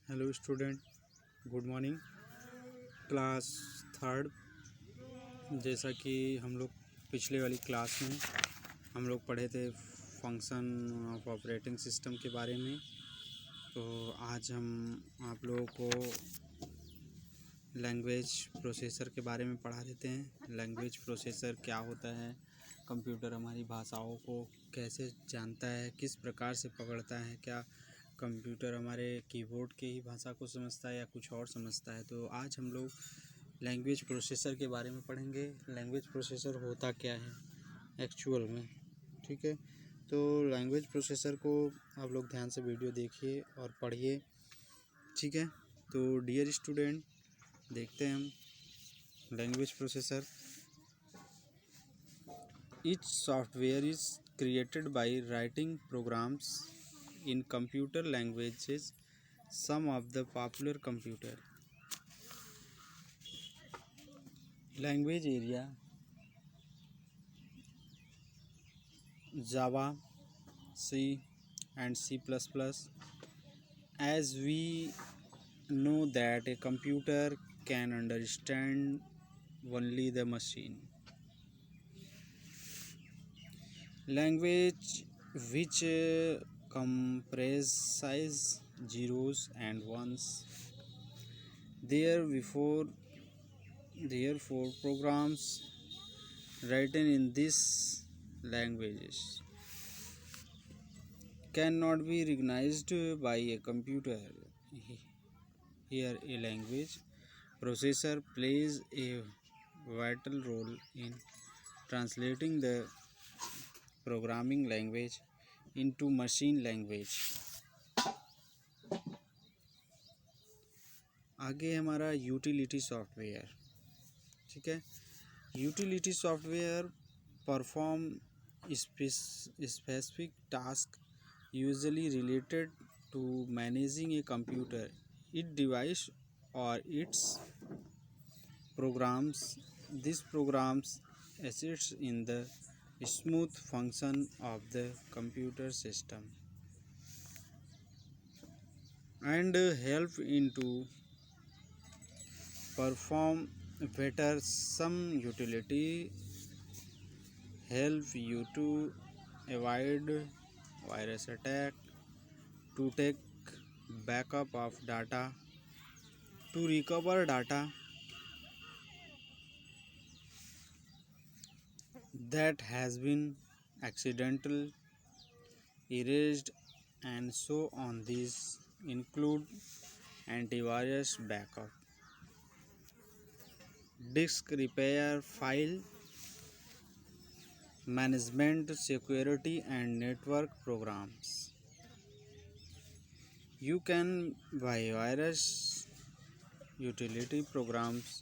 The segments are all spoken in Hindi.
Hello student, good morning. Class third. जैसा कि हम लोग पिछले वाली क्लास में हम लोग पढ़े थे फंक्शन ऑफ ऑपरेटिंग सिस्टम के बारे में। तो आज हम आप लोगों को लैंग्वेज प्रोसेसर के बारे में पढ़ा देते हैं। लैंग्वेज प्रोसेसर क्या होता है, कंप्यूटर हमारी भाषाओं को कैसे जानता है, किस प्रकार से पकड़ता है, क्या कंप्यूटर हमारे कीबोर्ड की ही भाषा को समझता है या कुछ और समझता है। तो आज हम लोग लैंग्वेज प्रोसेसर के बारे में पढ़ेंगे। लैंग्वेज प्रोसेसर होता क्या है एक्चुअल में, ठीक है। तो लैंग्वेज प्रोसेसर को आप लोग ध्यान से वीडियो देखिए और पढ़िए, ठीक है। तो डियर स्टूडेंट, देखते हैं हम language processor. Each software is created by writing programs in computer languages. Some of the popular computer language area: Java, C and C++. As we know that a computer can understand only the machine language, which comprises zeros and ones. Therefore, programs written in these languages cannot be recognized by a computer. Here, a language processor plays a vital role in translating the programming language into machine language. आगे हमारा यूटिलिटी सॉफ्टवेयर, ठीक है। Utility software perform specific task usually related to managing a computer, its device or its programs. These programs assist in the smooth function of the computer system and help into perform better. Some utility help you to avoid virus attack, to take backup of data, to recover data that has been accidental erased, and so on. These include antivirus backup, disk repair, file management, security and network programs. You can buy virus utility programs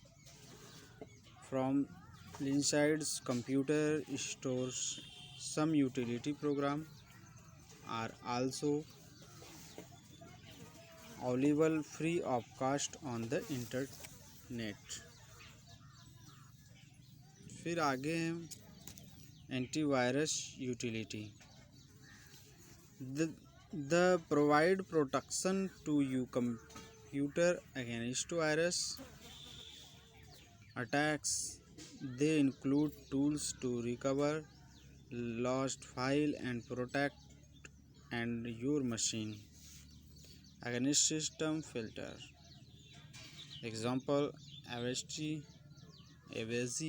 from Inside's computer stores. Some utility programs are also available free of cost on the internet. फिर आगे है antivirus utility. The provide protection to your computer against virus attacks. They include tools to recover lost file and protect and your machine against system filter. Example: Avast, Avast,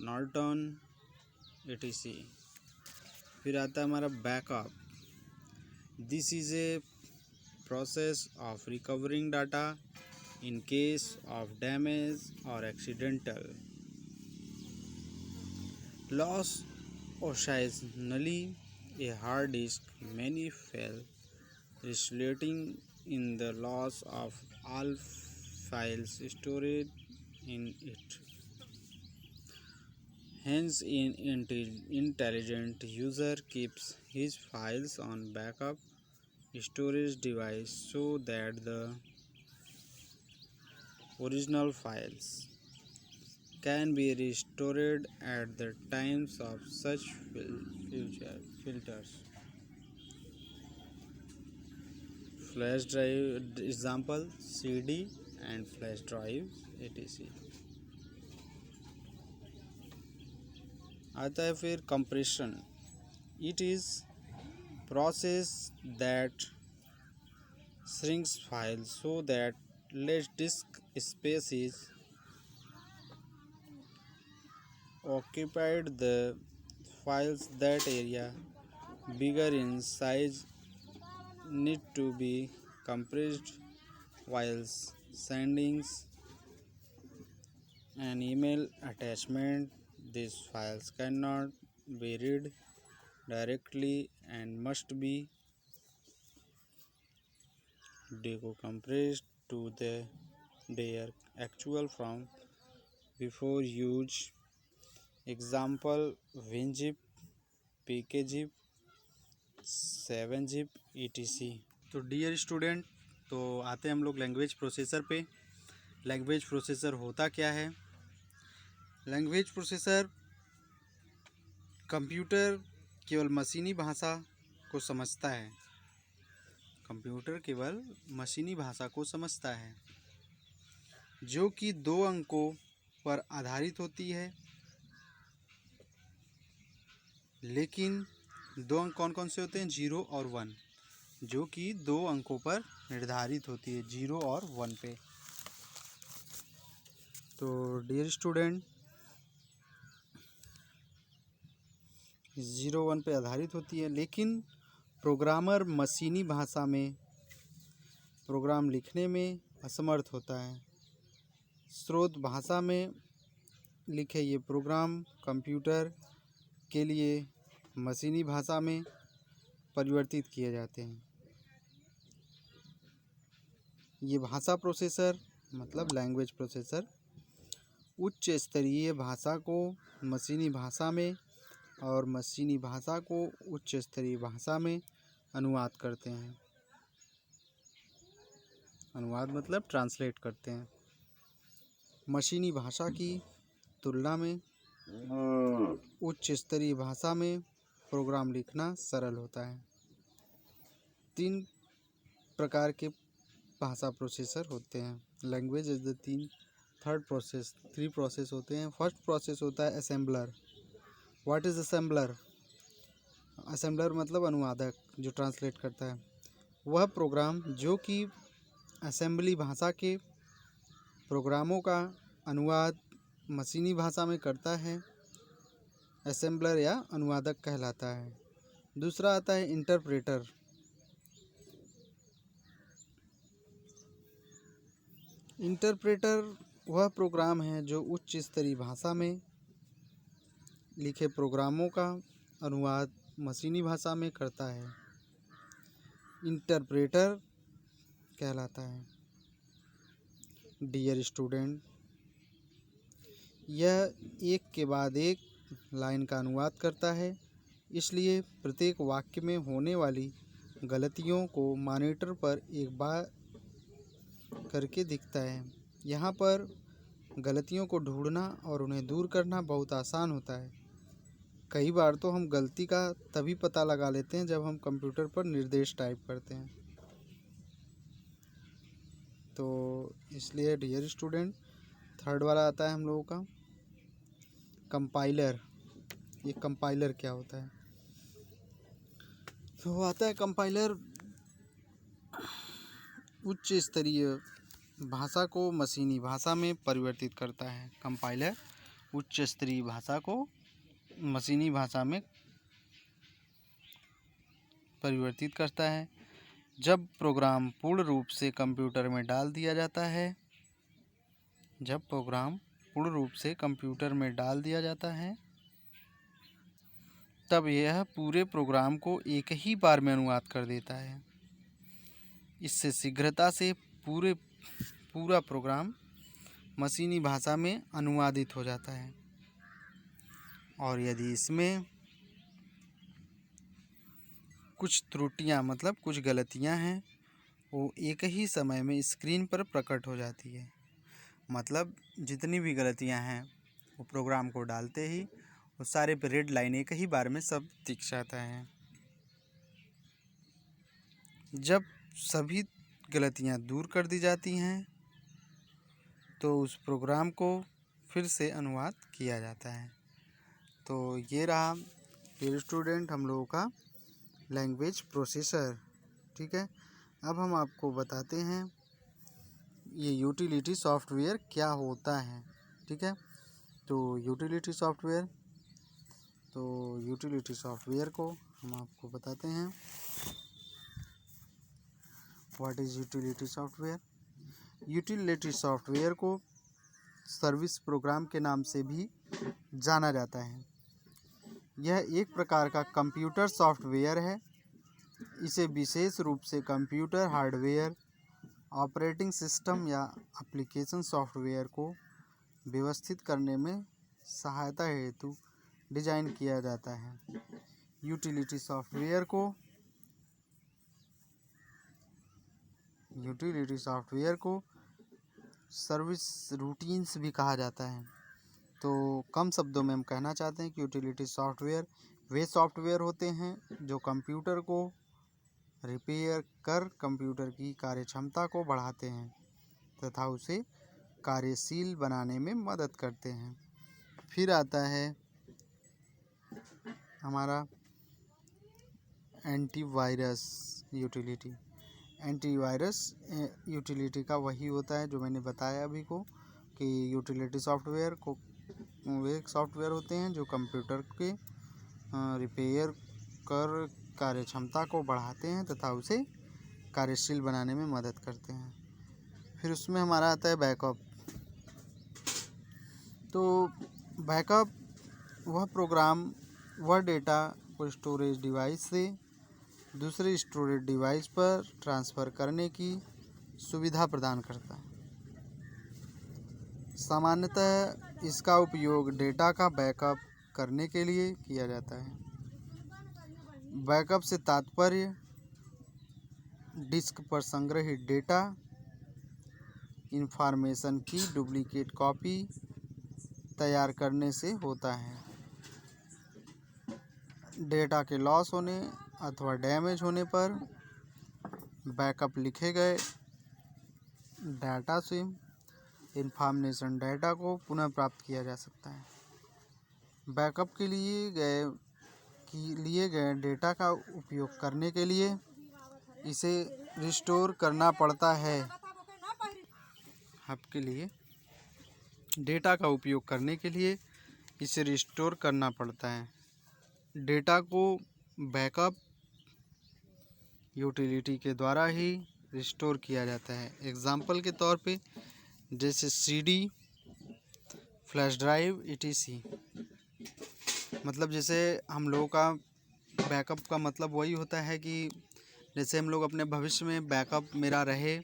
Norton, etc. फिर आता है हमारा backup. This is a process of recovering data in case of damage or accidental loss. Occasionally, a hard disk may fail, resulting in the loss of all files stored in it. Hence, an intelligent user keeps his files on backup storage device so that the original files can be restored at the times of such future filters, flash drive example CD and flash drive etc। आता है फिर compression. It is process that shrinks files so that less disk space is occupied. The files that area bigger in size need to be compressed while sending an email attachment. These files cannot be read directly and must be decompressed to their actual form before use. Example WinZip, PKZip, 7zip etc। तो डियर स्टूडेंट, तो आते हैं हम लोग लैंग्वेज प्रोसेसर पे। लैंग्वेज प्रोसेसर होता क्या है? लैंग्वेज प्रोसेसर कंप्यूटर केवल मशीनी भाषा को समझता है। कंप्यूटर केवल मशीनी भाषा को समझता है जो कि 2 अंकों पर आधारित होती है। लेकिन 2 अंक कौन कौन से होते हैं? 0 और 1, जो कि 2 अंकों पर निर्धारित होती है, 0 और 1 पे। तो डियर स्टूडेंट, 0 1 पे आधारित होती है। लेकिन प्रोग्रामर मशीनी भाषा में प्रोग्राम लिखने में असमर्थ होता है। स्रोत भाषा में लिखे ये प्रोग्राम कंप्यूटर के लिए मशीनी भाषा में परिवर्तित किए जाते हैं। ये भाषा प्रोसेसर मतलब लैंग्वेज प्रोसेसर उच्च स्तरीय भाषा को मशीनी भाषा में और मशीनी भाषा को उच्च स्तरीय भाषा में अनुवाद करते हैं। अनुवाद मतलब ट्रांसलेट करते हैं। मशीनी भाषा की तुलना में उच्च स्तरीय भाषा में प्रोग्राम लिखना सरल होता है। 3 प्रकार के भाषा प्रोसेसर होते हैं। लैंग्वेज इज द 3 प्रोसेस होते हैं। फर्स्ट प्रोसेस होता है assembler. What is assembler? Assembler मतलब अनुवादक, जो ट्रांसलेट करता है। वह प्रोग्राम जो कि असेंबली भाषा के प्रोग्रामों का अनुवाद मशीनी भाषा में करता है, असेंबलर या अनुवादक कहलाता है। दूसरा आता है इंटरप्रेटर। इंटरप्रेटर वह प्रोग्राम है जो उच्च स्तरीय भाषा में लिखे प्रोग्रामों का अनुवाद मशीनी भाषा में करता है, इंटरप्रेटर कहलाता है। डियर स्टूडेंट, यह एक के बाद एक लाइन का अनुवाद करता है, इसलिए प्रत्येक वाक्य में होने वाली गलतियों को मॉनिटर पर एक बार करके दिखता है। यहाँ पर गलतियों को ढूंढना और उन्हें दूर करना बहुत आसान होता है। कई बार तो हम गलती का तभी पता लगा लेते हैं जब हम कंप्यूटर पर निर्देश टाइप करते हैं। तो इसलिए डियर स्टूडेंट, थर्ड वाला आता है हम लोगों का कंपाइलर। ये कंपाइलर क्या होता है? तो आता है कंपाइलर उच्च स्तरीय भाषा को मशीनी भाषा में परिवर्तित करता है। कंपाइलर उच्च स्तरीय भाषा को मशीनी भाषा में परिवर्तित करता है। जब प्रोग्राम पूर्ण रूप से कंप्यूटर में डाल दिया जाता है, तब यह पूरे प्रोग्राम को एक ही बार में अनुवाद कर देता है। इससे शीघ्रता से पूरा प्रोग्राम मशीनी भाषा में अनुवादित हो जाता है। और यदि इसमें कुछ त्रुटियां मतलब कुछ गलतियां हैं, वो एक ही समय में स्क्रीन पर प्रकट हो जाती है। मतलब जितनी भी गलतियां हैं वो प्रोग्राम को डालते ही वो सारे पे रेड लाइन एक ही बार में सब दिख जाता है। जब सभी गलतियां दूर कर दी जाती हैं, तो उस प्रोग्राम को फिर से अनुवाद किया जाता है। तो ये रहा डियर स्टूडेंट हम लोगों का लैंग्वेज प्रोसेसर। ठीक है, अब हम आपको बताते हैं ये यूटिलिटी सॉफ्टवेयर क्या होता है। ठीक है, तो यूटिलिटी सॉफ्टवेयर को हम आपको बताते हैं। What is utility software? Utility software को सर्विस प्रोग्राम के नाम से भी जाना जाता है। यह एक प्रकार का कंप्यूटर सॉफ्टवेयर है। इसे विशेष रूप से कंप्यूटर हार्डवेयर, ऑपरेटिंग सिस्टम या एप्लीकेशन सॉफ्टवेयर को व्यवस्थित करने में सहायता हेतु डिज़ाइन किया जाता है। यूटिलिटी सॉफ्टवेयर को सर्विस रूटीन्स भी कहा जाता है। तो कम शब्दों में हम कहना चाहते हैं कि यूटिलिटी सॉफ्टवेयर वे सॉफ्टवेयर होते हैं जो कंप्यूटर को रिपेयर कर कंप्यूटर की कार्यक्षमता को बढ़ाते हैं तथा उसे कार्यशील बनाने में मदद करते हैं। फिर आता है हमारा एंटीवायरस यूटिलिटी। एंटीवायरस यूटिलिटी का वही होता है जो मैंने बताया अभी को कि यूटिलिटी सॉफ्टवेयर को वे सॉफ्टवेयर होते हैं जो कंप्यूटर के रिपेयर कर कार्यक्षमता को बढ़ाते हैं तथा उसे कार्यशील बनाने में मदद करते हैं। फिर उसमें हमारा आता है बैकअप। तो बैकअप वह प्रोग्राम वह डेटा को स्टोरेज डिवाइस से दूसरे स्टोरेज डिवाइस पर ट्रांसफ़र करने की सुविधा प्रदान करता है। सामान्यतः इसका उपयोग डेटा का बैकअप करने के लिए किया जाता है। बैकअप से तात्पर्य डिस्क पर संग्रहित डेटा, इंफॉर्मेशन की डुप्लीकेट कॉपी तैयार करने से होता है। डेटा के लॉस होने अथवा डैमेज होने पर बैकअप लिखे गए डाटा से इंफॉर्मेशन डाटा को पुनः प्राप्त किया जा सकता है। बैकअप के लिए गए डेटा का उपयोग करने के लिए इसे रिस्टोर करना पड़ता है। आपके लिए डेटा का उपयोग करने के लिए इसे रिस्टोर करना पड़ता है। डेटा को बैकअप यूटिलिटी के द्वारा ही रिस्टोर किया जाता है। एग्जाम्पल के तौर पे जैसे सीडी, फ्लैश ड्राइव etc। मतलब जैसे हम लोगों का बैकअप का मतलब वही होता है कि जैसे हम लोग अपने भविष्य में बैकअप मेरा रहे,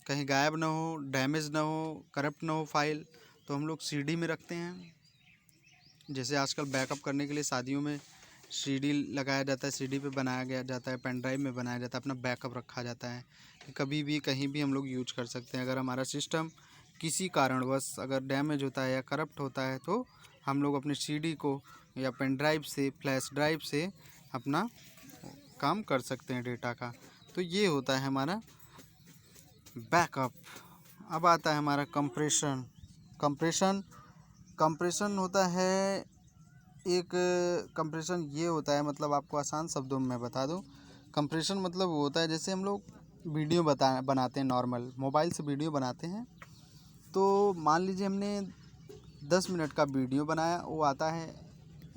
कहीं गायब ना हो, डैमेज ना हो, करप्ट ना हो फाइल, तो हम लोग सीडी में रखते हैं। जैसे आजकल बैकअप करने के लिए शादियों में सीडी लगाया जाता है, सीडी पे बनाया जाता है, पेन ड्राइव में बनाया जाता है, अपना बैकअप रखा जाता है कि कभी भी कहीं भी हम लोग यूज कर सकते हैं। अगर हमारा सिस्टम किसी कारणवश अगर डैमेज होता है या करप्ट होता है तो हम लोग अपनी सीडी को या पेन ड्राइव से, फ्लैश ड्राइव से अपना काम कर सकते हैं डेटा का। तो ये होता है हमारा बैकअप। अब आता है हमारा कंप्रेशन होता है एक कंप्रेशन ये होता है, मतलब आपको आसान शब्दों में मैं बता दूं। कंप्रेशन मतलब वो होता है जैसे हम लोग वीडियो बनाते हैं, नॉर्मल मोबाइल से वीडियो बनाते हैं। तो मान लीजिए हमने 10 मिनट का वीडियो बनाया, वो आता है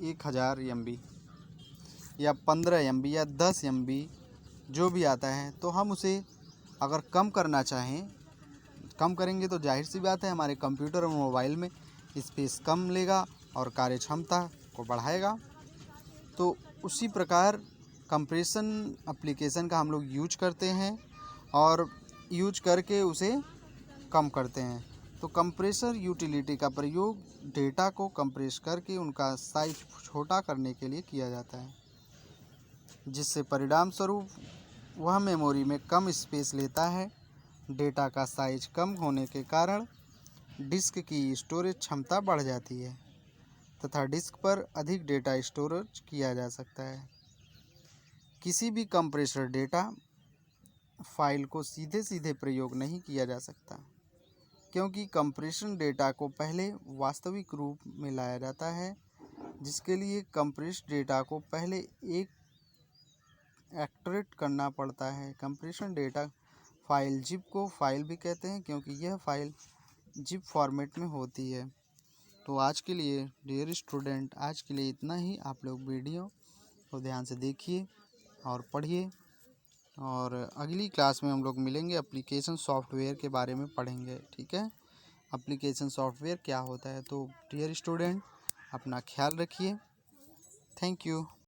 1000 MB या 15 MB या 10 MB जो भी आता है। तो हम उसे अगर कम करना चाहें, कम करेंगे तो जाहिर सी बात है हमारे कंप्यूटर और मोबाइल में स्पेस कम लेगा और कार्यक्षमता को बढ़ाएगा। तो उसी प्रकार कंप्रेशन एप्लीकेशन का हम लोग यूज करते हैं और यूज करके उसे कम करते हैं। तो कंप्रेसर यूटिलिटी का प्रयोग डेटा को कंप्रेस करके उनका साइज छोटा करने के लिए किया जाता है, जिससे परिणाम स्वरूप वह मेमोरी में कम स्पेस लेता है। डेटा का साइज कम होने के कारण डिस्क की स्टोरेज क्षमता बढ़ जाती है तथा डिस्क पर अधिक डेटा स्टोरेज किया जा सकता है। किसी भी कंप्रेसर डेटा फाइल को सीधे सीधे प्रयोग नहीं किया जा सकता, क्योंकि कंप्रेशन डेटा को पहले वास्तविक रूप में लाया जाता है, जिसके लिए कंप्रेस्ड डेटा को पहले एक एक्सट्रैक्ट करना पड़ता है। कंप्रेशन डेटा फाइल जिप को फाइल भी कहते हैं, क्योंकि यह फाइल जिप फॉर्मेट में होती है। तो आज के लिए डियर स्टूडेंट, आज के लिए इतना ही। आप लोग वीडियो को ध्यान से देखिए और पढ़िए, और अगली क्लास में हम लोग मिलेंगे, एप्लीकेशन सॉफ्टवेयर के बारे में पढ़ेंगे। ठीक है, एप्लीकेशन सॉफ्टवेयर क्या होता है। तो डियर स्टूडेंट, अपना ख्याल रखिए। Thank you.